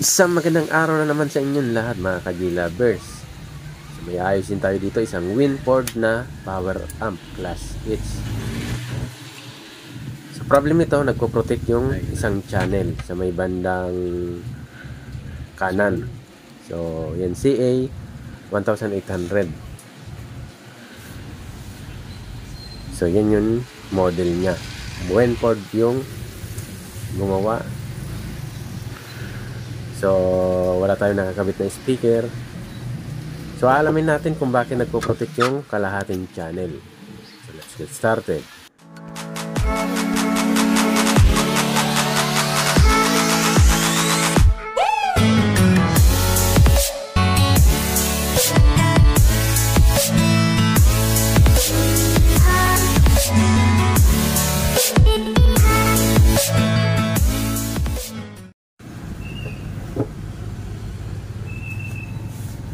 Isang magandang araw na naman sa inyong lahat mga ka-G-Lovers. So may ayusin tayo dito, isang Winford na power amp class H. So problem nito, nagpo-protect yung isang channel sa may bandang kanan. So yan, CA 1800. So yan yung model niya. Winford yung gumawa. So, wala tayong nakakabit na speaker. So, alamin natin kung bakit nagpo-protect yung kalahating channel. So, let's get started.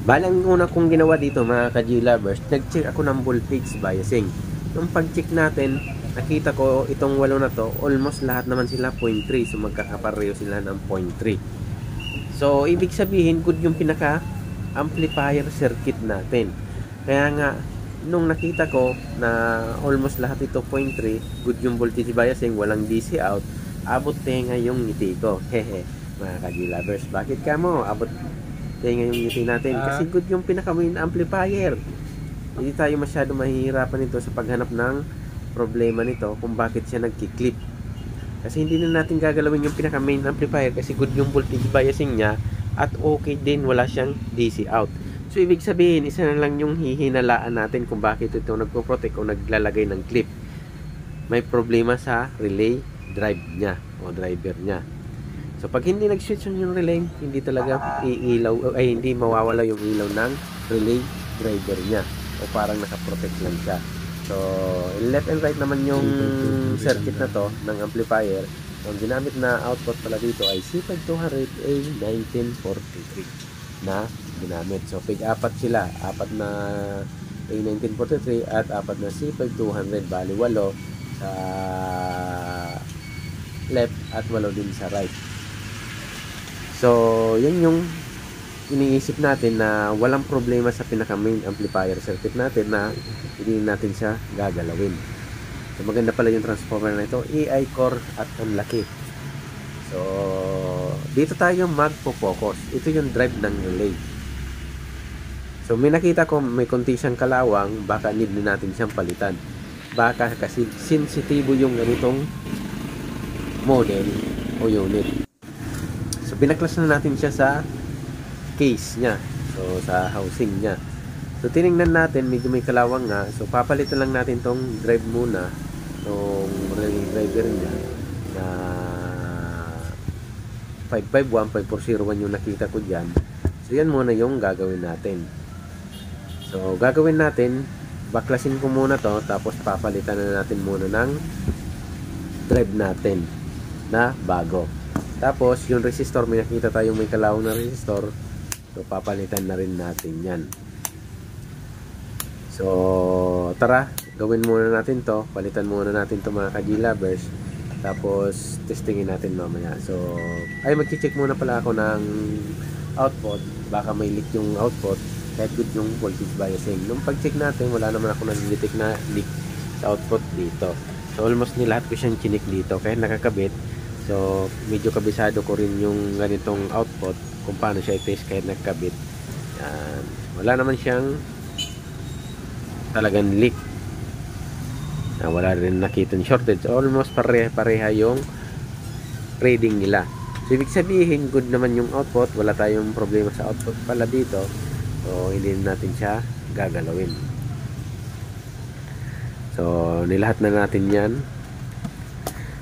Balang una kong ginawa dito mga ka-G-Lovers, nag-check ako ng voltage biasing. Nung pag-check natin, nakita ko itong walo na to, almost lahat naman sila 0.3. So magkakapareho sila ng 0.3. So ibig sabihin, good yung pinaka-amplifier circuit natin. Kaya nga, nung nakita ko na almost lahat ito 0.3, good yung voltage biasing, walang DC out, abot tenga yung ngiti ko. Hehe, mga ka-G-Lovers, bakit ka mo? Abot kaya ngayon ngiti natin kasi good yung pinaka-main amplifier. Hindi tayo masyado mahihirapan nito sa paghanap ng problema nito kung bakit siya nagki-clip. Kasi hindi na natin gagalawin yung pinaka-main amplifier kasi good yung voltage biasing niya at okay din, wala siyang DC out. So ibig sabihin, isa na lang yung hihinalaan natin kung bakit ito nagpo-protect o naglalagay ng clip. May problema sa relay drive niya o driver niya. So pag hindi nag-switch yung relay, hindi talaga iilaw ay hindi mawawala yung ilaw ng relay driver niya o parang naka-protect lang siya. So left and right naman yung circuit na to ng amplifier. So, ang ginamit na output pala dito ay C5200A1943 na ginamit. So pig-apat sila, apat na A1943 at apat na C5200, bali 8 sa left at 8 din sa right. So, yan yung iniisip natin na walang problema sa pinaka-main amplifier circuit natin na hindi natin siya gagalawin. So, maganda pala yung transformer na ito. AI core at ang laki. So, dito tayo magpo-focus. Ito yung drive ng relay. So, may nakita ko may konti siyang kalawang. Baka need na natin siyang palitan. Baka kasi sensitibo yung ganitong model o unit. So, binaklas na natin siya sa case niya. So, sa housing niya. So, tinignan natin, medyo may kalawang nga. So, papalitan lang natin tong drive muna. Tong relay driver niya. Na 551-5401 yung nakita ko dyan. So, yan muna yung gagawin natin. So, gagawin natin, baklasin ko muna to. Tapos, papalitan na natin muna ng drive natin na bago. Tapos, yung resistor, may nakita tayong may kalawang na resistor. So, papalitan na rin natin yan. So, tara, gawin muna natin to. Palitan muna natin to mga ka-G-Lovers. Tapos, testingin natin mamaya. So, ay, mag-check muna pala ako ng output. Baka may leak yung output. Kahit good yung voltage biasing. Nung pag-check natin, wala naman ako nag-detect na leak sa output dito. So, almost nilahat ko siyang chinik dito. Kaya nakakabit. So, medyo kabisado ko rin yung ganitong output kung paano siya i-test kahit nagkabit. Yan. Wala naman siyang talagang leak. Wala rin nakitang shortage. Almost pareha yung reading nila. So, ibig sabihin, good naman yung output. Wala tayong problema sa output pala dito. So, hindi natin siya gagalawin. So, nilahat na natin yan.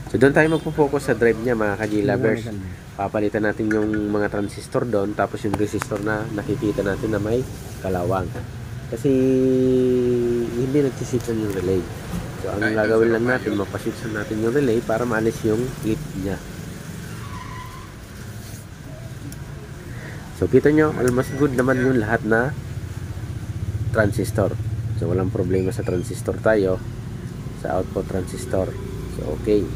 So, doon tayo magpo-focus sa drive niya mga ka-G-Lovers. Papalitan natin yung mga transistor doon. Tapos yung resistor na nakikita natin na may kalawang. Kasi hindi nagsisipon yung relay. So, ang gagawin lang natin, mapasipson natin yung relay para maalis yung clip niya. So, kita nyo, almost good naman yung lahat na transistor. So, walang problema sa transistor tayo. Sa output transistor. So, okay.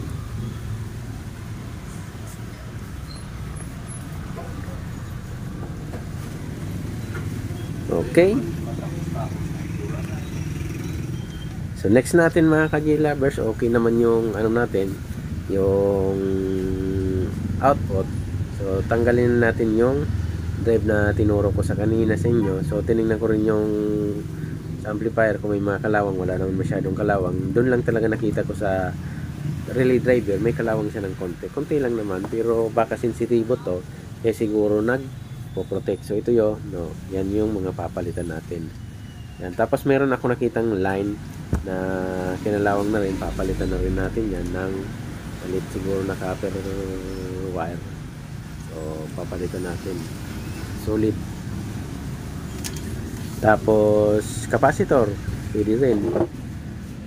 Okay. So next natin mga ka-J lovers, okay naman yung ano natin, yung output. So tanggalin natin yung drive na tinuro ko sa kanina sa inyo. So tinignan ko rin yung sa amplifier kung may mga kalawang, wala naman masyadong kalawang. Doon lang talaga nakita ko sa relay driver, may kalawang siya ng konti lang naman, pero baka sensitibo to, kaya siguro nagpo-protect. So ito yo, no, yan yung mga papalitan natin. Yan. Tapos meron ako nakitang line na kinalawang na rin, papalitan na rin natin yan ng malit siguro na copper wire. So papalitan natin, solid. Tapos capacitor, pwede rin,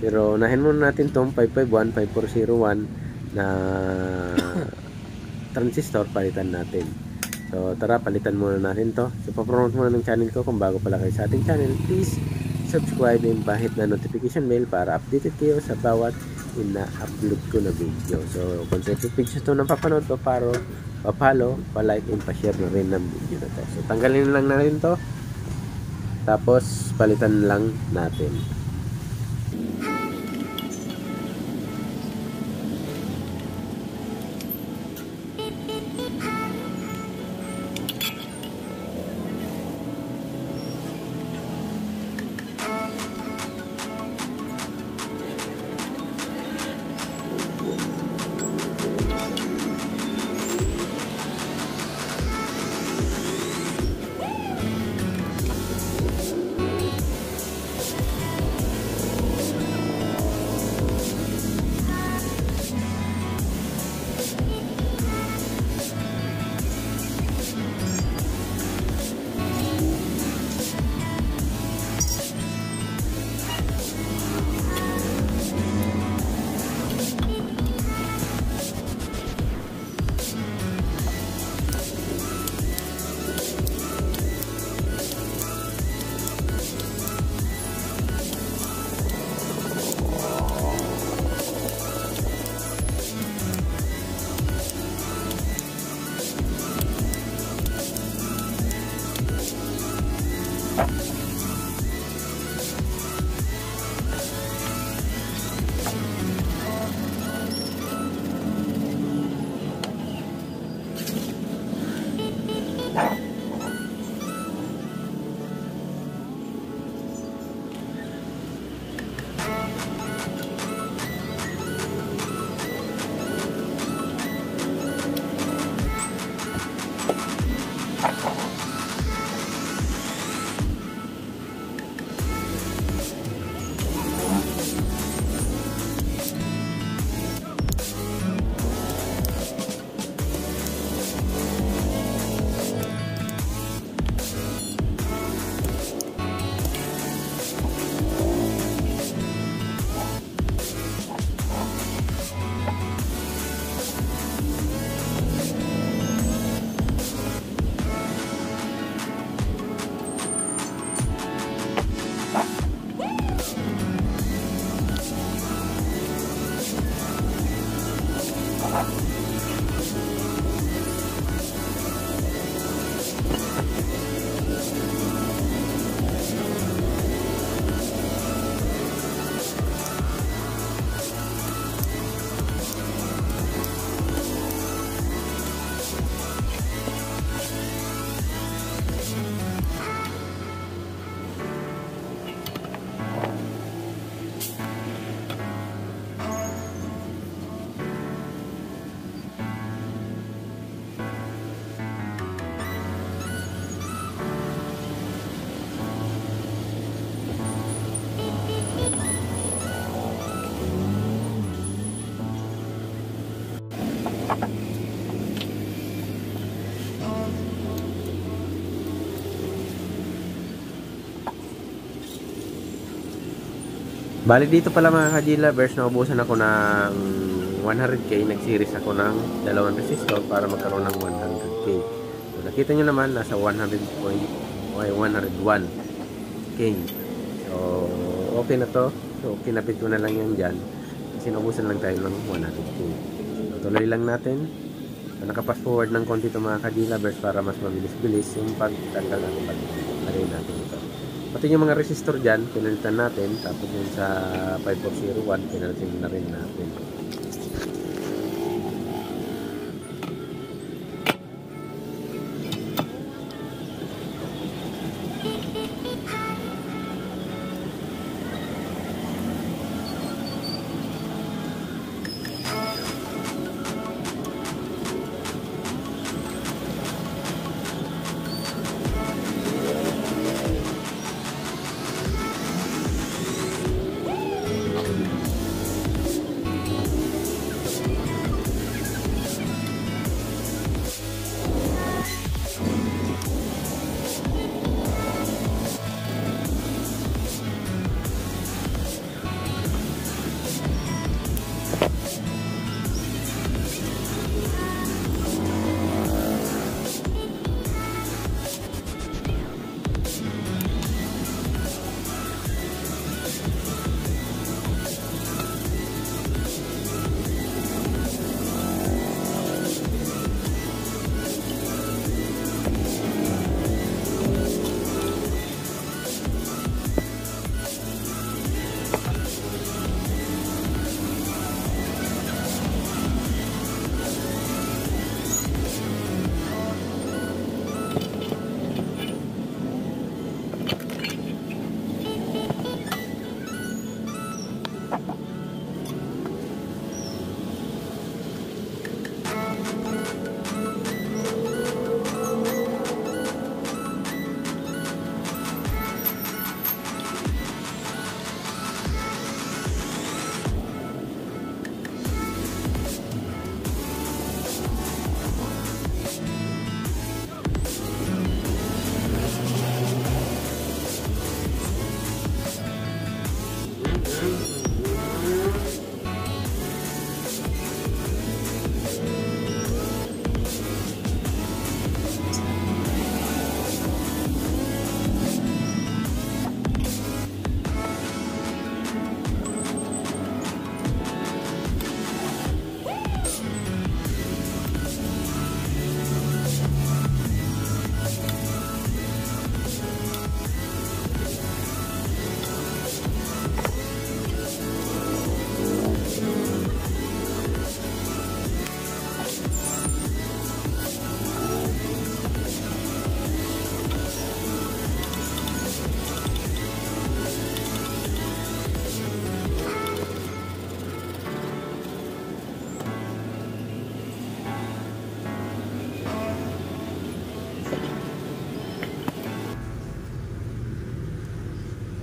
pero nahin muna natin tong 551 5401 na transistor, palitan natin. So tara, palitan muna natin to. So papromote muna ng channel ko. Kung bago pala kayo sa ating channel, please subscribe and bahit na notification bell para updated kayo sa bawat ina-upload ko na video. So kung sa page ito nang papanood ko, pa-follow, pa-like and pa-share na rin ng video na to. So tanggalin lang natin to, tapos palitan lang natin. Bali dito pala mga ka-J lovers, naubusan ako ng 100k. Nag-series ako ng dalawang resistor para magkaroon ng 100k. So, nakita nyo naman, nasa 101k. So, okay na to. So, kinapit ko na lang yan dyan. Kasi naubusan lang tayo ng 100k. So, tuloy lang natin. So, nakapass forward ng konti ito mga ka-J lovers para mas mabilis-bilis yung pagtanggal ng pag-lagay natin ito. Pati yung mga resistor dyan, pinalitan natin. Tapos yung sa 5401, pinalitan na rin natin.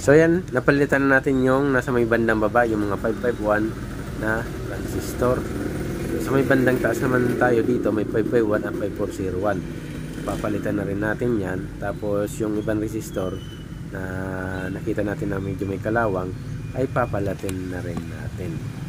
So yan, napalitan na natin yung nasa may bandang baba, yung mga 551 na transistor. Sa may bandang taas naman tayo dito, may 551 at 5401. Papalitan na rin natin yan. Tapos yung ibang resistor na nakita natin na medyo may kalawang, ay papalatin na rin natin.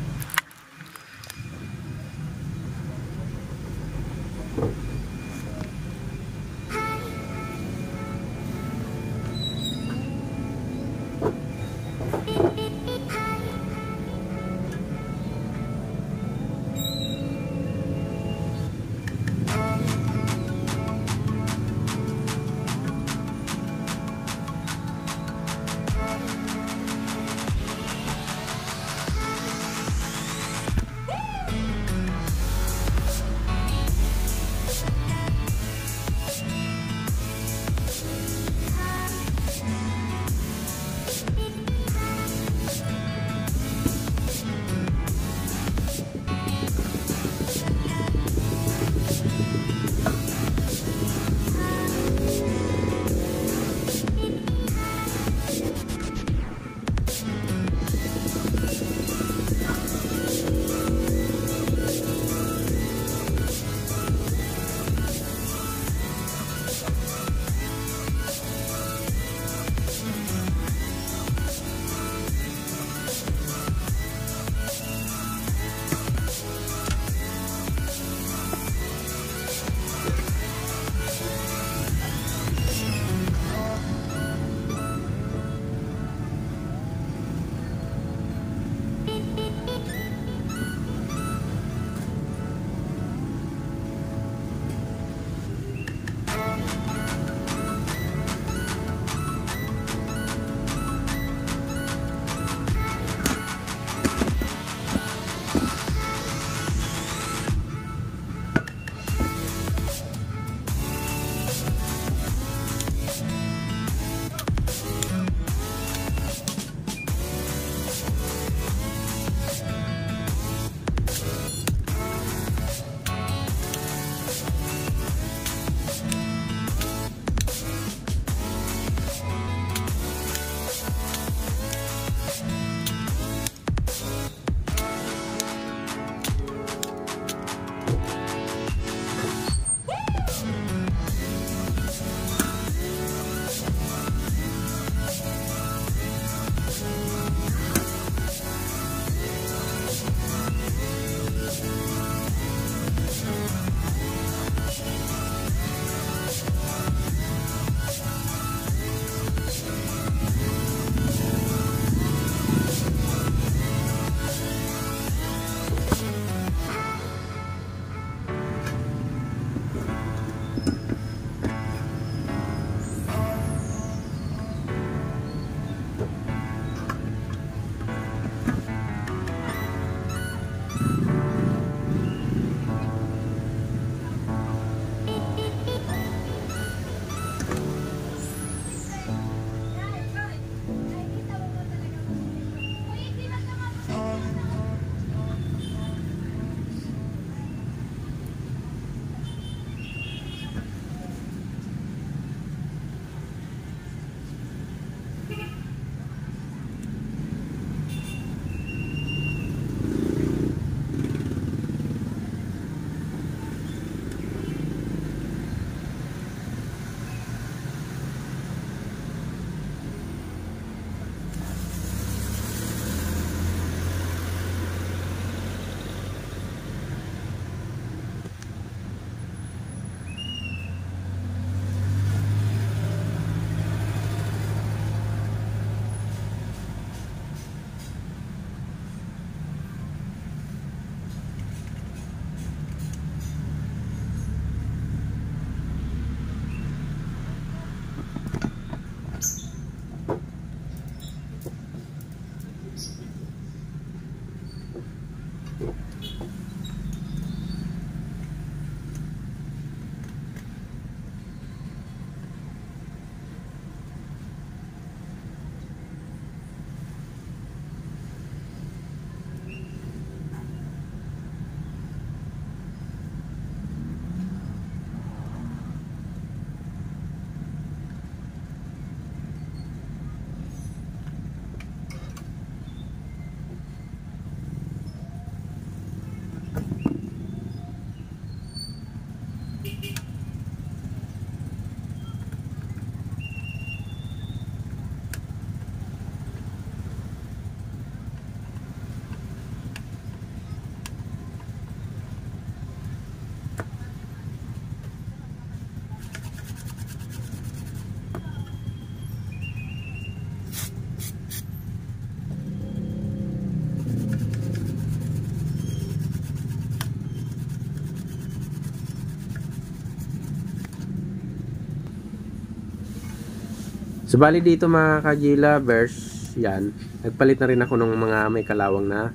So bali dito mga ka-G-lovers, yan, nagpalit na rin ako ng mga may kalawang na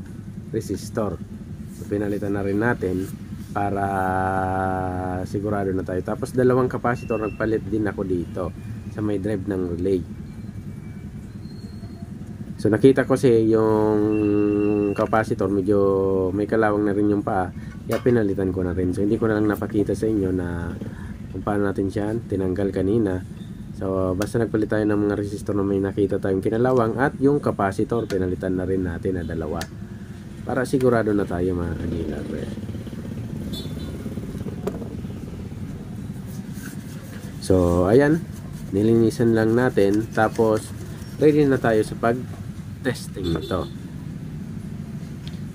resistor. So pinalitan na rin natin para sigurado na tayo. Tapos dalawang capacitor nagpalit din ako dito sa may drive ng relay. So nakita ko kasi yung capacitor medyo may kalawang na rin yung paa, kaya pinalitan ko na rin. So hindi ko na lang napakita sa inyo na kung paano natin siya tinanggal kanina. So basta nagpalit tayo ng mga resistor na may nakita tayong kinalawang, at yung capacitor pinalitan na rin natin na dalawa para sigurado na tayo mga ka-G-lovers. So ayan, nilinisan lang natin, tapos ready na tayo sa pag-testing nito.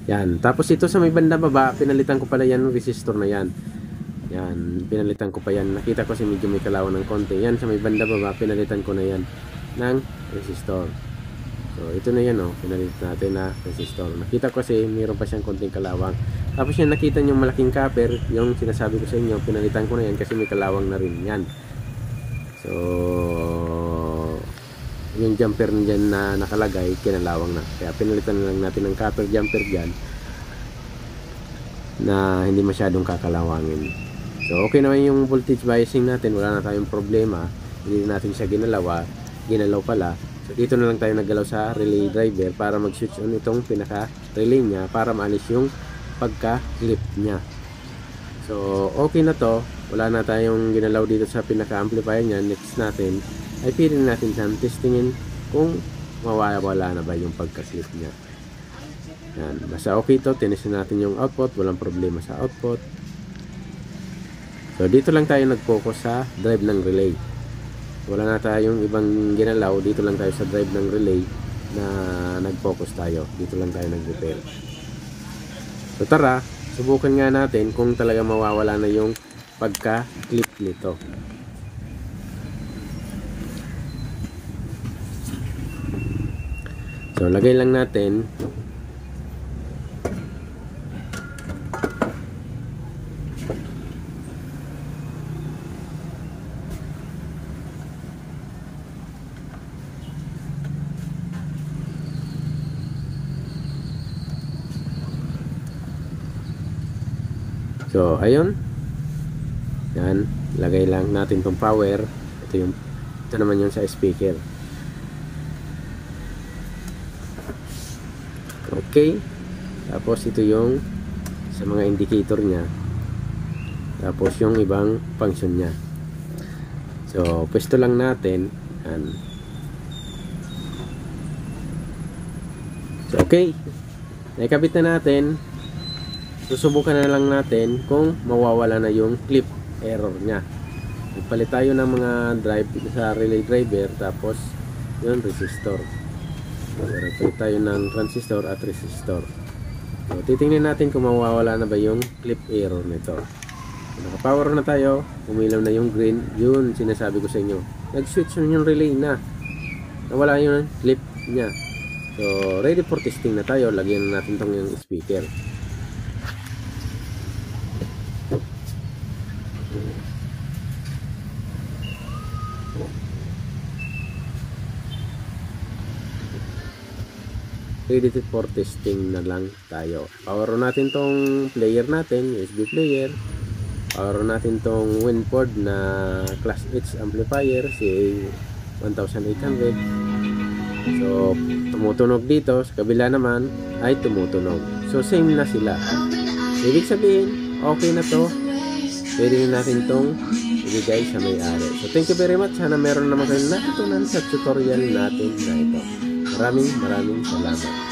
Yan, tapos ito sa may banda baba, pinalitan ko pala yan ng resistor na yan. Yan, pinalitan ko pa yan. Nakita ko si medyo may kalawang ng konti. Yan, sa may banda baba, pinalitan ko na yan ng resistor. So, ito na yan, oh. Pinalitan natin na resistor. Nakita ko kasi mayroon pa siyang konting kalawang. Tapos yan, nakita nyo malaking copper. Yung sinasabi ko sa inyo, pinalitan ko na yan kasi may kalawang na rin yan. So, yung jumper dyan na nakalagay, kinalawang na. Kaya pinalitan na lang natin ng copper jumper dyan na hindi masyadong kakalawangin. So okay naman yung voltage biasing natin, wala na tayong problema. Hindi natin siya ginalaw pala. So dito na lang tayo naggalaw sa relay driver para mag-switch on itong pinaka relay niya para maalis yung pagka-clip niya. So okay na to, wala na tayong ginalaw dito sa pinaka amplifier niya. Next natin ay pili natin siyang testingin kung mawawala na ba yung pagka-clip niya. Yan, basta okay to, tinisin natin yung output, walang problema sa output. So dito lang tayo nag-focus sa drive ng relay. Wala na tayong ibang ginalaw, dito lang tayo sa drive ng relay na nag-focus tayo. Dito lang tayo nag-repair. So tara, subukan nga natin kung talaga mawawala na yung pagka-clip nito. So lagay lang natin. So, ayun. Yan. Lagay lang natin tong power. Ito naman yung sa speaker. Okay. Tapos, ito yung sa mga indicator niya. Tapos, yung ibang function niya. So, pwesto lang natin. Yan. So, okay. Naikabit na natin. Susubukan na lang natin kung mawawala na yung clip error nya. Nagpalit tayo ng mga drive sa relay driver, tapos yun resistor. So, nagpalit tayo ng transistor at resistor. So, titingnan natin kung mawawala na ba yung clip error nito. So, nakapower na tayo, umilaw na yung green. Yun sinasabi ko sa inyo, nag-switch na yung relay na, nawala yung clip nya. So ready for testing na tayo. Lagyan na natin tong yung speaker. Ready for testing na lang tayo. Power natin tong player natin, USB player. Power natin tong Winford na Class H amplifier, CA1800. So tumutunog dito, sa kabila naman ay tumutunog. So same na sila. Ibig sabihin, okay na to. Pwede natin tong ibigay sa may-ari. So thank you very much. Sana meron naman kayong natutunan sa tutorial natin na ito. Maraming salamat.